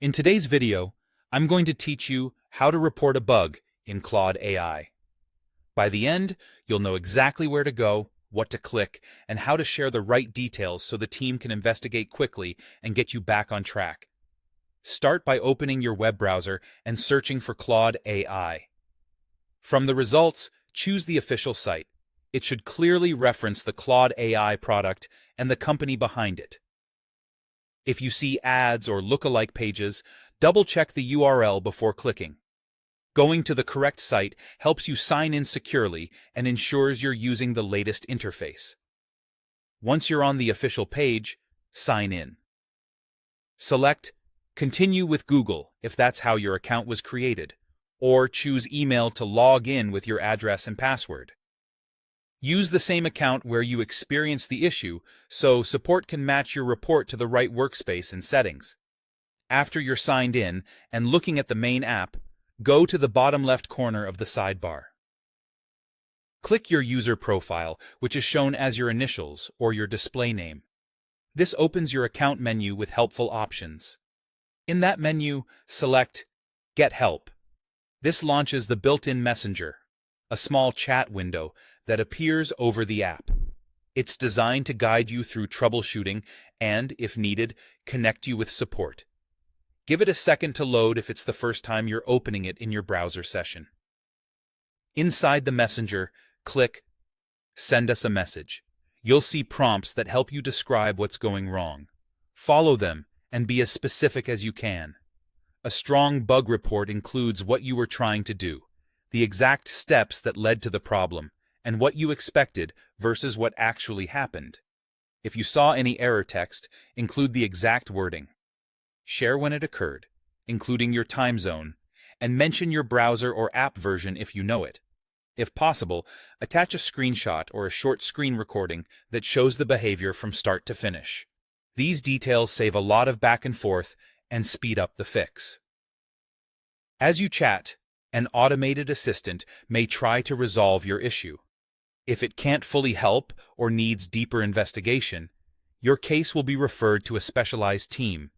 In today's video, I'm going to teach you how to report a bug in Claude AI. By the end, you'll know exactly where to go, what to click, and how to share the right details so the team can investigate quickly and get you back on track. Start by opening your web browser and searching for Claude AI. From the results, choose the official site. It should clearly reference the Claude AI product and the company behind it. If you see ads or lookalike pages, double-check the URL before clicking. Going to the correct site helps you sign in securely and ensures you're using the latest interface. Once you're on the official page, sign in. Select Continue with Google if that's how your account was created, or choose Email to log in with your address and password. Use the same account where you experienced the issue so support can match your report to the right workspace and settings. After you're signed in and looking at the main app, go to the bottom left corner of the sidebar. Click your user profile, which is shown as your initials or your display name. This opens your account menu with helpful options. In that menu, select Get Help. This launches the built-in messenger, a small chat window that appears over the app. It's designed to guide you through troubleshooting and, if needed, connect you with support. Give it a second to load if it's the first time you're opening it in your browser session. Inside the messenger, click Send us a message. You'll see prompts that help you describe what's going wrong. Follow them and be as specific as you can. A strong bug report includes what you were trying to do, the exact steps that led to the problem, and what you expected versus what actually happened. If you saw any error text, include the exact wording. Share when it occurred, including your time zone, and mention your browser or app version if you know it. If possible, attach a screenshot or a short screen recording that shows the behavior from start to finish. These details save a lot of back and forth and speed up the fix. As you chat, an automated assistant may try to resolve your issue. If it can't fully help or needs deeper investigation, your case will be referred to a specialized team.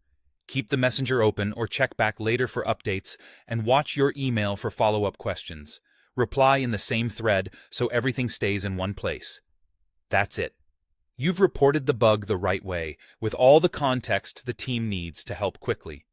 Keep the messenger open or check back later for updates and watch your email for follow-up questions. Reply in the same thread so everything stays in one place. That's it. You've reported the bug the right way with all the context the team needs to help quickly.